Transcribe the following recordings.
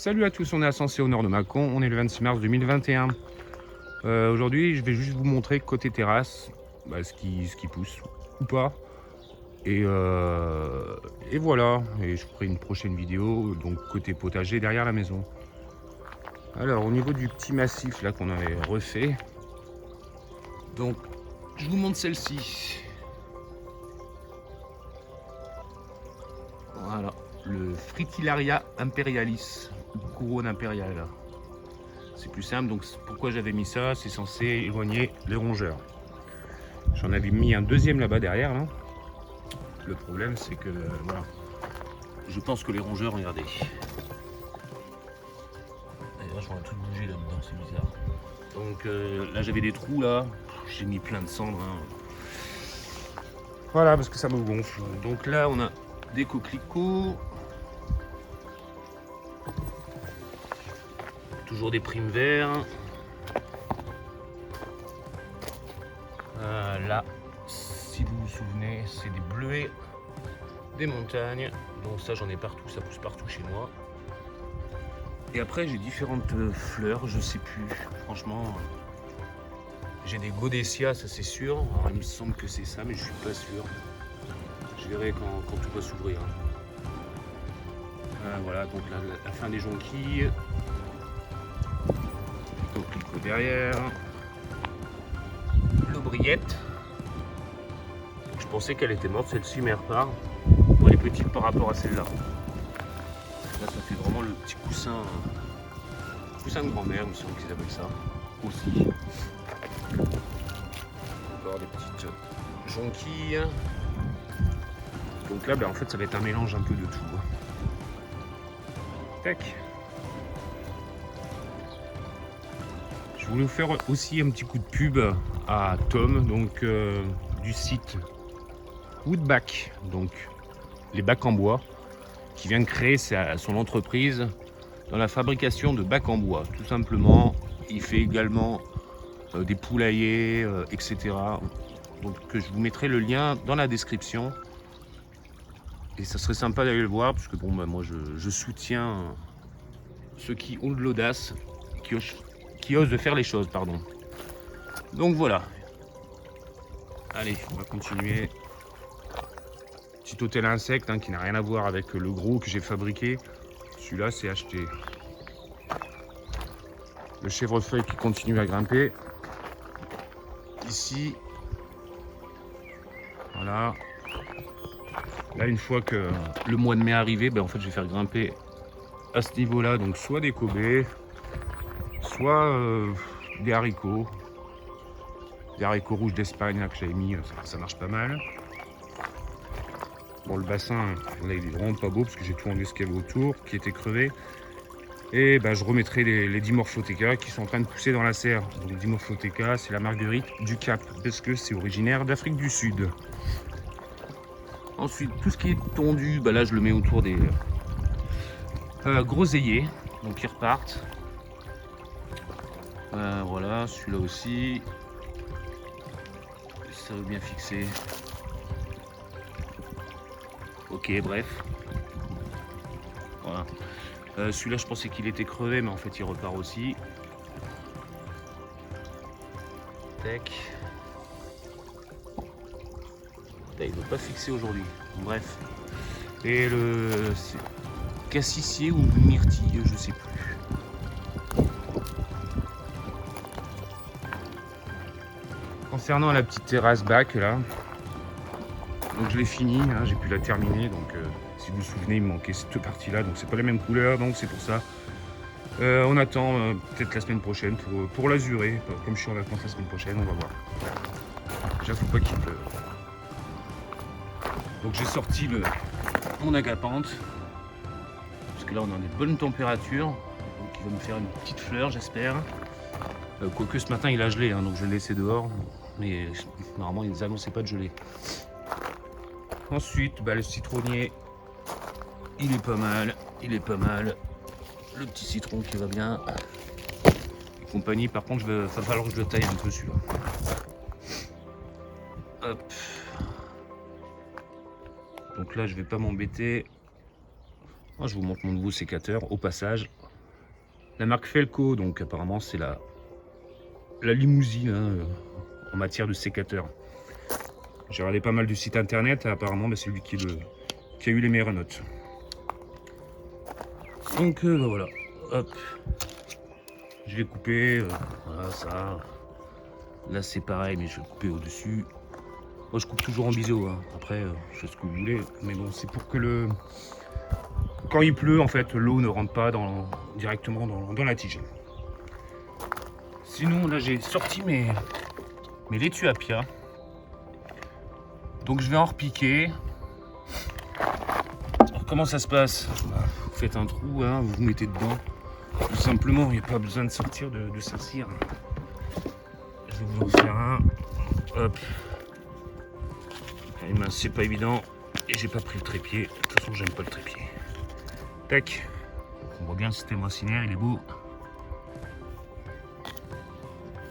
Salut à tous, on est à Sensé au nord de Mâcon, on est le 26 mars 2021. Aujourd'hui, je vais juste vous montrer côté terrasse ce qui pousse ou pas. Et voilà, et je ferai une prochaine vidéo, donc côté potager derrière la maison. Alors, au niveau du petit massif là qu'on avait refait, donc je vous montre celle-ci. Voilà, le Fritillaria imperialis, couronne impériale. C'est plus simple, donc pourquoi j'avais mis ça, c'est censé éloigner les rongeurs. J'en avais mis un deuxième là-bas derrière. Là. Le problème, c'est que voilà, je pense que les rongeurs, regardez. D'ailleurs, je vois un truc bouger là-dedans, c'est bizarre. Donc là, j'avais des trous là, j'ai mis plein de cendres. Hein. Voilà, parce que ça me gonfle. Donc là, on a des coquelicots. Toujours des primes verts. Là, si vous vous souvenez, c'est des bleuets des montagnes. Donc ça, j'en ai partout, ça pousse partout chez moi. Et après, j'ai différentes fleurs, je sais plus. Franchement, j'ai des godécias, ça c'est sûr. Alors, il me semble que c'est ça, mais je suis pas sûr. Je verrai quand tout va s'ouvrir. Voilà, donc la fin des jonquilles. Les coquelicots derrière. L'aubriette. Je pensais qu'elle était morte, celle-ci, mais elle repart. Bon, elle est petite par rapport à celle-là. Là, ça fait vraiment le petit coussin de grand-mère, il me semble qu'ils appellent ça. Aussi. Encore des petites jonquilles. Donc là, en fait, ça va être un mélange un peu de tout. Tac. Je voulais vous faire aussi un petit coup de pub à Tom, donc du site Woodback, donc les bacs en bois, qui vient de créer son entreprise dans la fabrication de bacs en bois. Tout simplement, il fait également des poulaillers, etc. Donc je vous mettrai le lien dans la description. Et ça serait sympa d'aller le voir, parce que bon, moi je soutiens ceux qui ont de l'audace, qui osent faire les choses, pardon. Donc voilà. Allez, on va continuer. Petit hôtel insecte qui n'a rien à voir avec le gros que j'ai fabriqué. Celui-là, c'est acheté. Le chèvrefeuille qui continue à grimper. Ici. Voilà. Là, une fois que le mois de mai est arrivé, en fait, je vais faire grimper à ce niveau-là, donc soit des cobées, soit des haricots. Des haricots rouges d'Espagne que j'avais mis, ça marche pas mal. Bon, le bassin, là, il est vraiment pas beau parce que j'ai tout enlevé ce qu'il y avait autour, qui était crevé. Et je remettrai les Dimorphotheca qui sont en train de pousser dans la serre. Donc Dimorphotheca, c'est la marguerite du Cap, parce que c'est originaire d'Afrique du Sud. Ensuite, tout ce qui est tondu, là je le mets autour des groseilliers, donc ils repartent. Voilà, celui-là aussi. Ça veut bien fixer. Ok, bref. Voilà. Celui-là, je pensais qu'il était crevé, mais en fait, il repart aussi. Tac. Il ne veut pas fixer aujourd'hui. Bref. Et le cassissier ou myrtille, je sais plus. Concernant la petite terrasse bac là, donc je l'ai fini, hein, j'ai pu la terminer. Donc si vous vous souvenez, il me manquait cette partie là, donc c'est pas la même couleur, donc c'est pour ça. On attend peut-être la semaine prochaine pour l'azurer. Comme je suis en vacances la semaine prochaine, on va voir. Déjà, faut pas qu'il pleuve. Donc j'ai sorti mon agapanthe, parce que là on a des bonnes températures, donc il va me faire une petite fleur, j'espère. Quoique ce matin il a gelé, donc je l'ai laissé dehors, mais normalement ils annonçaient pas de gelée. Ensuite, le citronnier, il est pas mal, Le petit citron qui va bien. Compagnie, par contre, va falloir que je le taille un peu celui-là. Hop. Donc là, je vais pas m'embêter. Je vous montre mon nouveau sécateur au passage. La marque Felco, donc apparemment c'est la limousine hein, en matière de sécateur. J'ai regardé pas mal du site internet, apparemment c'est lui qui a eu les meilleures notes. Donc bah, voilà, hop, je vais couper, voilà ça. Là c'est pareil, mais je vais couper au-dessus. Moi je coupe toujours en biseau, hein. Après je fais ce que vous voulez, mais bon c'est pour que quand il pleut en fait l'eau ne rentre pas directement dans la tige. Sinon là j'ai sorti mes laitues à pia. Donc je vais en repiquer. Alors, comment ça se passe? Vous faites un trou, hein, vous vous mettez dedans. Tout simplement, il n'y a pas besoin de sortir de sa cire. Je vais vous en faire un. Hop. Eh ben, c'est pas évident. Et j'ai pas pris le trépied. De toute façon, j'aime pas le trépied. Tac. On voit bien le système racinaire, il est beau.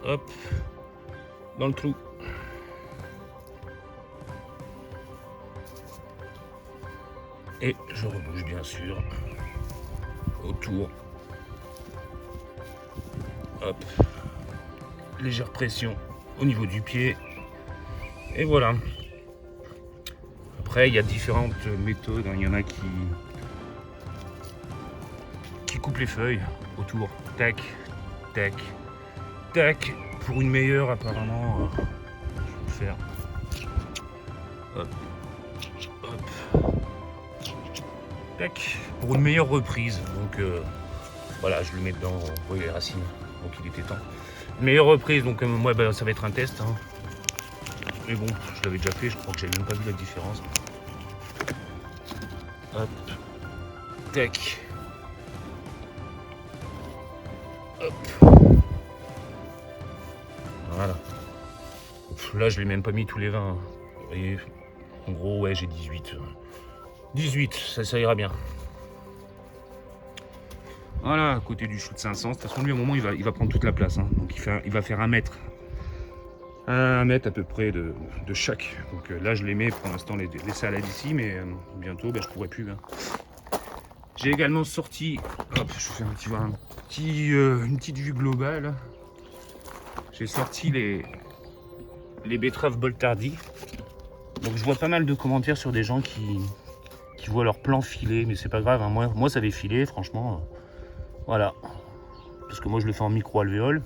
Hop. Dans le trou. Et je rebouche bien sûr autour. Hop. Légère pression au niveau du pied. Et voilà. Après, il y a différentes méthodes. Il y en a qui coupent les feuilles autour. Tac, tac, tac. Pour une meilleure, apparemment, je vais le faire. Hop, hop. Tac. Pour une meilleure reprise. Donc, voilà, je le mets dedans. Vous voyez les racines. Donc, il était temps. Meilleure reprise. Donc, moi, bah, ça va être un test. Hein. Mais bon, je l'avais déjà fait, je crois que j'avais même pas vu la différence. Hop. Tac. Hop. Voilà. Là, je l'ai même pas mis tous les 20. Vous voyez, en gros, ouais, j'ai 18. 18, ça ira bien. Voilà, à côté du chou de 500. De toute façon, lui, à un moment, il va prendre toute la place. Hein. Donc, il va faire 1 mètre. 1 mètre à peu près de chaque. Donc là je les mets pour l'instant les salades ici, mais bientôt je pourrai plus. Hein. J'ai également sorti, hop, je fais une petite vue globale. J'ai sorti les betteraves Boltardi. Donc je vois pas mal de commentaires sur des gens qui voient leur plan filer, mais c'est pas grave. Hein. Moi ça avait filé, franchement. Voilà. Parce que moi je le fais en micro-alvéole.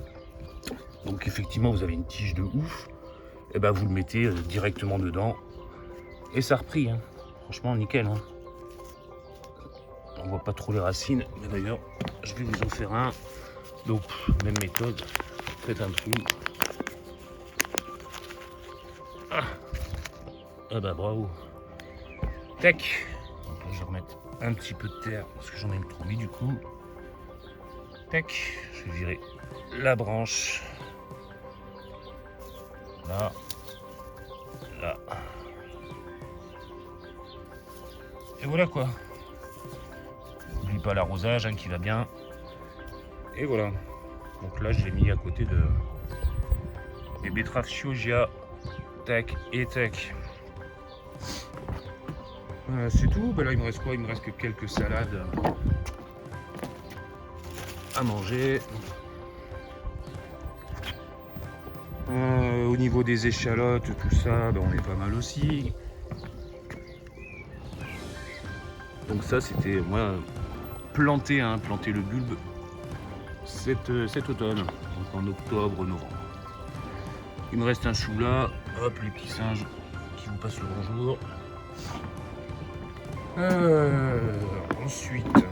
Donc effectivement vous avez une tige de ouf, et ben vous le mettez directement dedans et ça reprit, hein. Franchement nickel. Hein. On voit pas trop les racines, mais d'ailleurs je vais vous en faire un. Donc même méthode, faites un trou. Ah bah bravo. Tac. Donc là je vais remettre un petit peu de terre parce que j'en ai trop mis du coup. Tac, je vais virer la branche. Là, là. Et voilà quoi. N'oublie pas l'arrosage hein, qui va bien. Et voilà. Donc là, je l'ai mis à côté des betteraves Chioggia. Tac et tac. C'est tout. Bah là, il me reste quoi? Il me reste que quelques salades à manger. Au niveau des échalotes, tout ça, on est pas mal aussi. Donc ça, c'était moi planter le bulbe cet automne, donc en octobre, novembre. Il me reste un chou là, hop, les petits singes qui vous passent le bonjour. Ensuite,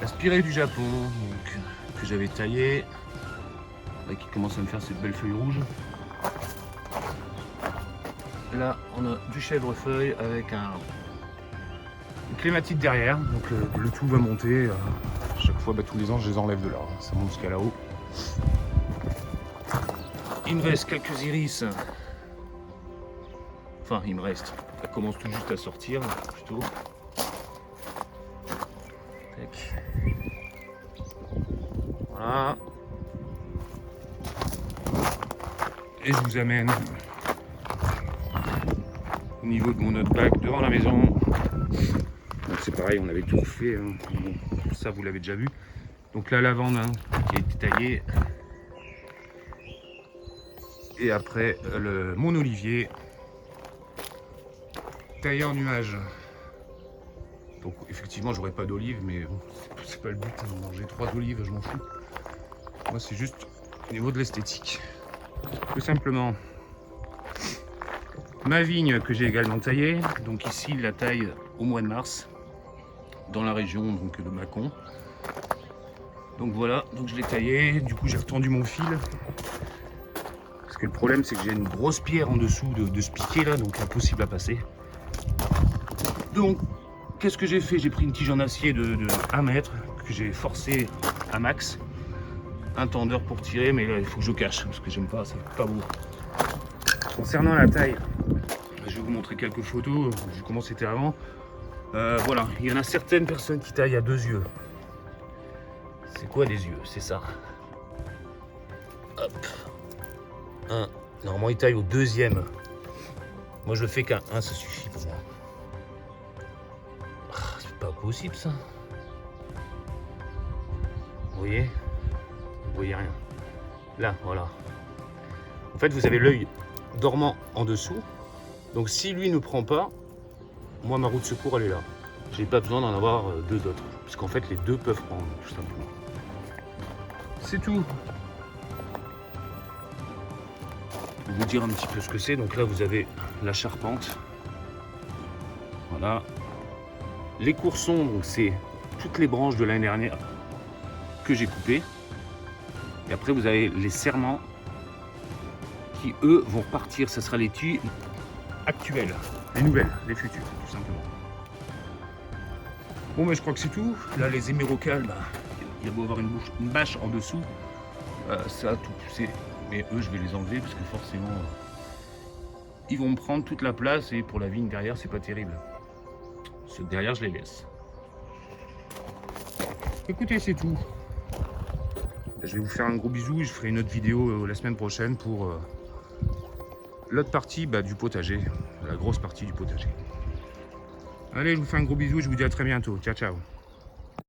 aspiré du Japon, donc, que j'avais taillé. Là, qui commence à me faire cette belle feuille rouge. Là, on a du chèvrefeuille avec une clématite derrière. Donc le tout va monter. Chaque fois, tous les ans, je les enlève de là. Ça monte jusqu'à là-haut. Il me reste quelques iris. Enfin, il me reste. Ça commence tout juste à sortir, plutôt. Tac. Voilà. Et je vous amène au niveau de mon autre bac devant la maison. Donc c'est pareil, on avait tout refait. Hein. Bon, ça, vous l'avez déjà vu. Donc la lavande hein, qui a été taillée. Et après, mon olivier taillé en nuage. Donc effectivement, j'aurais pas d'olive, mais bon, c'est pas le but hein, de manger 3 olives, je m'en fous. Moi, c'est juste au niveau de l'esthétique. Tout simplement. Ma vigne que j'ai également taillée. Donc ici, la taille au mois de mars, dans la région donc, de Mâcon. Donc voilà, donc je l'ai taillé. Du coup, j'ai retendu mon fil. Parce que le problème, c'est que j'ai une grosse pierre en dessous de ce piquet là, donc impossible à passer. Donc, qu'est-ce que j'ai fait? J'ai pris une tige en acier de 1 mètre que j'ai forcé à max. Un tendeur pour tirer, mais là il faut que je cache parce que j'aime pas, c'est pas beau. Concernant la taille, je vais vous montrer quelques photos vu comment c'était avant. Voilà, il y en a certaines personnes qui taillent à 2 yeux. C'est quoi des yeux? C'est ça. Hop. Un. Normalement il taille au 2e. Moi je le fais qu'un 1, ça suffit pour moi. C'est pas possible ça. Vous voyez? Vous voyez rien. Là, voilà. En fait, vous avez l'œil dormant en dessous. Donc, si lui ne prend pas, moi, ma roue de secours, elle est là. J'ai pas besoin d'en avoir 2 autres. Parce qu'en fait, les 2 peuvent prendre, tout simplement. C'est tout. Pour vous dire un petit peu ce que c'est. Donc là, vous avez la charpente. Voilà. Les coursons, donc c'est toutes les branches de l'année dernière que j'ai coupées. Et après, vous avez les serrements qui, eux, vont repartir. Ce sera les tuiles actuelles, les nouvelles, les futures, tout simplement. Bon, mais je crois que c'est tout. Là, les émérocales, bah, il y a beau avoir une bâche en dessous. Ça a tout poussé. Mais eux, je vais les enlever parce que forcément, ils vont me prendre toute la place. Et pour la vigne derrière, c'est pas terrible. Ceux derrière, je les laisse. Écoutez, c'est tout. Je vais vous faire un gros bisou et je ferai une autre vidéo la semaine prochaine pour l'autre partie du potager, la grosse partie du potager. Allez, je vous fais un gros bisou et je vous dis à très bientôt. Ciao, ciao.